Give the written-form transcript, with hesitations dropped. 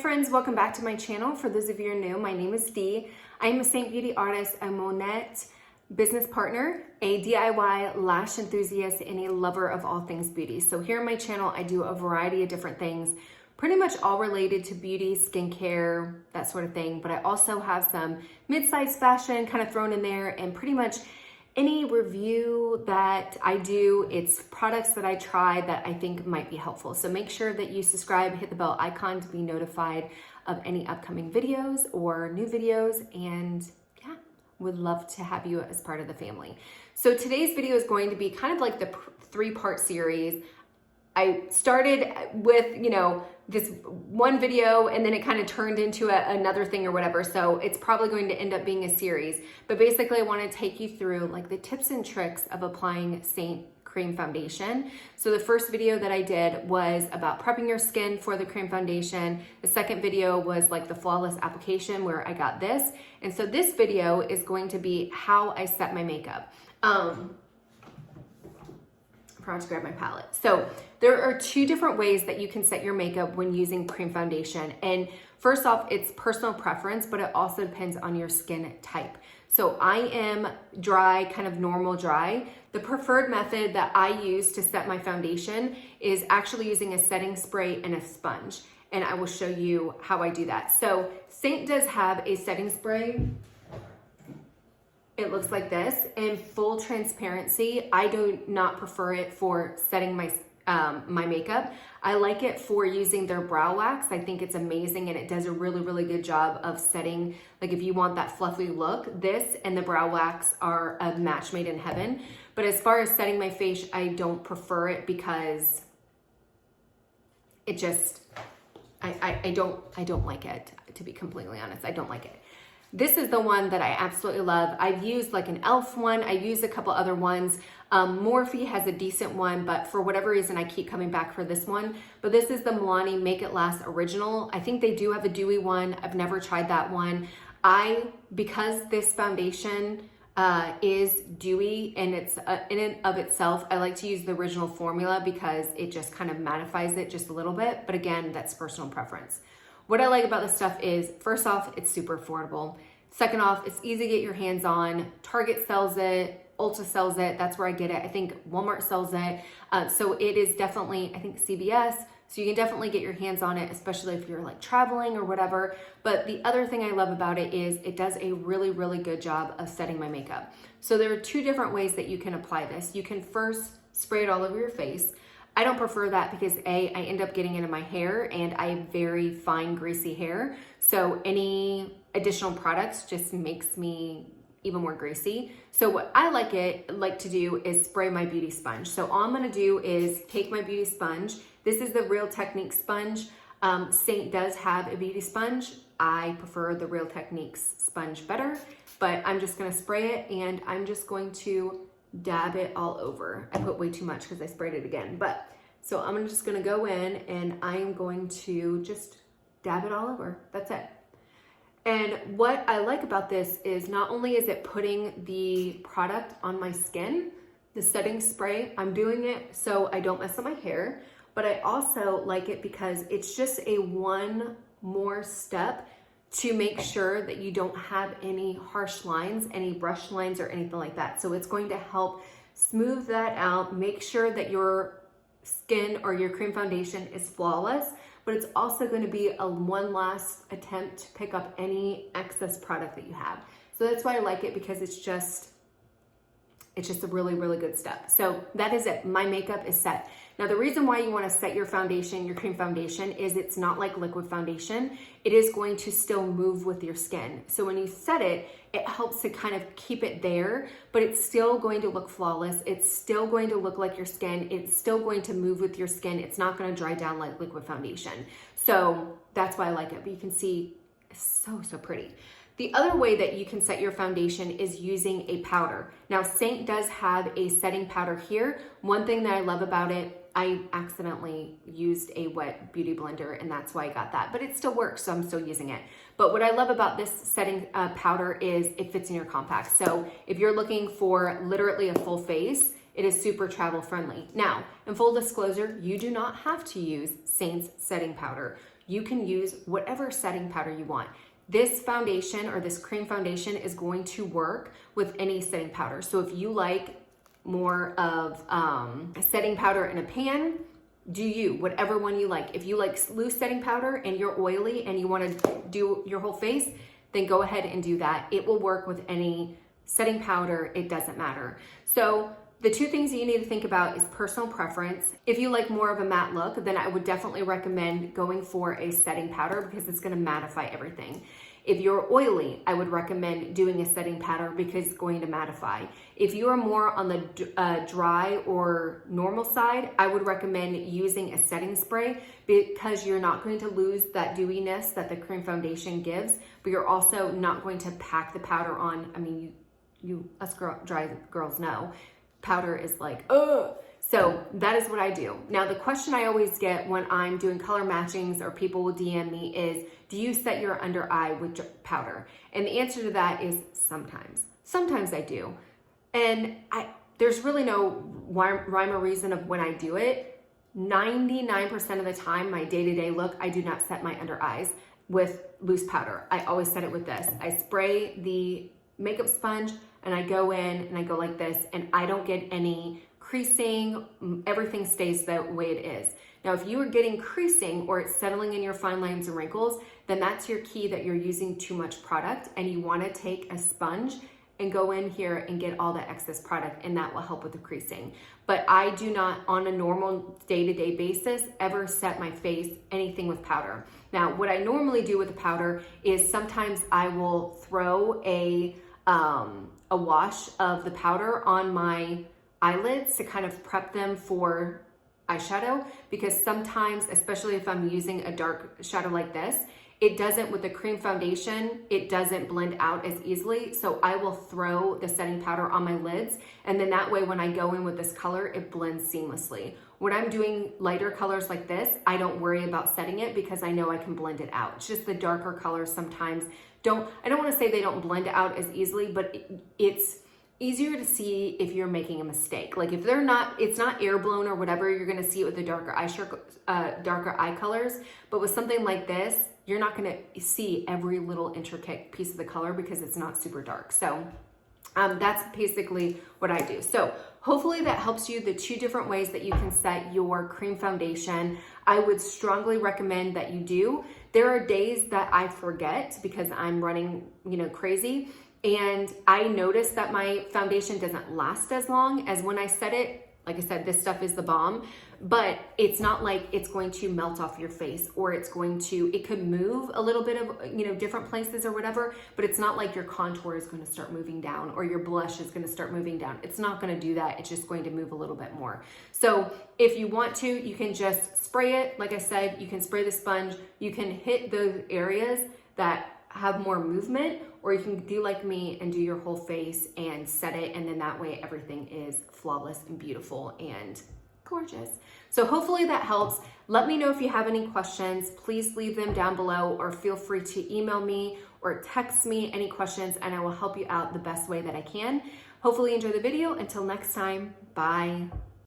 friends, welcome back to my channel. For those of you who are new, my name is Dee. I am a Seint beauty artist, a Monette business partner, a DIY lash enthusiast, and a lover of all things beauty. So here on my channel, I do a variety of different things, pretty much all related to beauty, skincare, that sort of thing. But I also have some mid-sized fashion kind of thrown in there, and pretty much any review that I do, it's products that I try that I think might be helpful. So make sure that you subscribe, hit the bell icon to be notified of any upcoming videos or new videos, and yeah, would love to have you as part of the family. So today's video is going to be kind of like the three-part series. I started with, this one video, and then it kind of turned into another thing or whatever. So it's probably going to end up being a series. But basically I want to take you through like the tips and tricks of applying Seint cream foundation. So the first video that I did was about prepping your skin for the cream foundation. The second video was like the flawless application where I got this. And so this video is going to be how I set my makeup. To grab my palette. So there are two different ways that you can set your makeup when using cream foundation. And first off, it's personal preference, but it also depends on your skin type. So I am dry, kind of normal dry. The preferred method that I use to set my foundation is actually using a setting spray and a sponge. And I will show you how I do that. So Seint does have a setting spray. It looks like this. In full transparency, I do not prefer it for setting my my makeup. I like it for using their brow wax. I think it's amazing, and it does a really, really good job of setting, like if you want that fluffy look, this and the brow wax are a match made in heaven. But as far as setting my face, I don't prefer it because it just, I don't like it, to be completely honest. I don't like it. This is the one that I absolutely love. I've used like an e.l.f. one. I used a couple other ones. Morphe has a decent one, but for whatever reason, I keep coming back for this one. But this is the Milani Make It Last Original. I think they do have a dewy one. I've never tried that one. Because this foundation is dewy and it's in and of itself, I like to use the original formula because it just kind of mattifies it just a little bit. But again, that's personal preference. What I like about this stuff is, first off, it's super affordable. Second off, it's easy to get your hands on. Target sells it, Ulta sells it, that's where I get it. I think Walmart sells it. So it is definitely, I think CVS, so you can definitely get your hands on it, especially if you're like traveling or whatever. But the other thing I love about it is it does a really, really good job of setting my makeup. So there are two different ways that you can apply this. You can first spray it all over your face. I don't prefer that because I end up getting into my hair, and I have very fine, greasy hair. So any additional products just makes me even more greasy. So what I like to do is spray my beauty sponge. So all I'm gonna do is take my beauty sponge. This is the Real Techniques sponge. Seint does have a beauty sponge. I prefer the Real Techniques sponge better, but I'm just gonna spray it, and I'm just going to dab it all over. I put way too much because I sprayed it again, but so I'm just gonna go in and I am going to just dab it all over. That's it. And what I like about this is not only is it putting the product on my skin, the setting spray, I'm doing it so I don't mess up my hair, but I also like it because it's just a one more step to make sure that you don't have any harsh lines, any brush lines or anything like that. So it's going to help smooth that out, make sure that your skin or your cream foundation is flawless, but it's also going to be a one last attempt to pick up any excess product that you have. So that's why I like it, because it's just a really, really good step. So that is it. My makeup is set. Now, the reason why you want to set your foundation, your cream foundation, is it's not like liquid foundation. It is going to still move with your skin. So when you set it, it helps to kind of keep it there, but it's still going to look flawless. It's still going to look like your skin. It's still going to move with your skin. It's not going to dry down like liquid foundation. So that's why I like it. But you can see it's so, so pretty. The other way that you can set your foundation is using a powder. Now, Seint does have a setting powder here. One thing that I love about it, I accidentally used a wet beauty blender, and that's why I got that, but it still works, so I'm still using it. But what I love about this setting powder is it fits in your compact. So if you're looking for literally a full face, it is super travel friendly. Now, in full disclosure, you do not have to use Seint's setting powder. you can use whatever setting powder you want. This foundation or this cream foundation is going to work with any setting powder. So if you like more of a setting powder in a pan, do you, whatever one you like. If you like loose setting powder and you're oily and you want to do your whole face, then go ahead and do that. It will work with any setting powder, it doesn't matter. So the two things that you need to think about is personal preference. If you like more of a matte look, then I would definitely recommend going for a setting powder because it's gonna mattify everything. If you're oily, I would recommend doing a setting powder because it's going to mattify. If you are more on the dry or normal side, I would recommend using a setting spray because you're not going to lose that dewiness that the cream foundation gives, but you're also not going to pack the powder on. I mean, us dry girls know, powder is like, ugh. So that is what I do. Now, the question I always get when I'm doing color matchings or people will DM me is, do you set your under eye with powder? And the answer to that is sometimes. Sometimes I do. And there's really no rhyme or reason of when I do it. 99% of the time, my day-to-day look, I do not set my under eyes with loose powder. I always set it with this. I spray the makeup sponge and I go in and I go like this, and I don't get any creasing. Everything stays the way it is. Now, if you are getting creasing or it's settling in your fine lines and wrinkles, then that's your key that you're using too much product, and you want to take a sponge and go in here and get all the excess product, and that will help with the creasing. But I do not, on a normal day-to-day basis, ever set my face anything with powder. Now, what I normally do with the powder is sometimes I will throw a wash of the powder on my eyelids to kind of prep them for eyeshadow, because sometimes, especially if I'm using a dark shadow like this, it doesn't, with the cream foundation, it doesn't blend out as easily. So I will throw the setting powder on my lids, and then that way when I go in with this color, it blends seamlessly. When I'm doing lighter colors like this, I don't worry about setting it because I know I can blend it out. It's just the darker colors sometimes I don't want to say they don't blend out as easily, but it's easier to see if you're making a mistake. Like if it's not air blown or whatever, you're going to see it with the darker eye colors. But with something like this, you're not going to see every little intricate piece of the color because it's not super dark. So that's basically what I do. So hopefully that helps you, the two different ways that you can set your cream foundation. I would strongly recommend that you do. There are days that I forget because I'm running, crazy. And I notice that my foundation doesn't last as long as when I set it. Like I said, this stuff is the bomb, but it's not like it's going to melt off your face, or it could move a little bit of, different places or whatever, but it's not like your contour is going to start moving down or your blush is going to start moving down. It's not going to do that. It's just going to move a little bit more. So if you want to, you can just spray it. Like I said, you can spray the sponge. You can hit those areas that have more movement, or you can do like me and do your whole face and set it, and then that way everything is flawless and beautiful and gorgeous. So hopefully that helps. Let me know if you have any questions. Please leave them down below, or feel free to email me or text me any questions, and I will help you out the best way that I can. Hopefully you enjoy the video. Until next time, bye.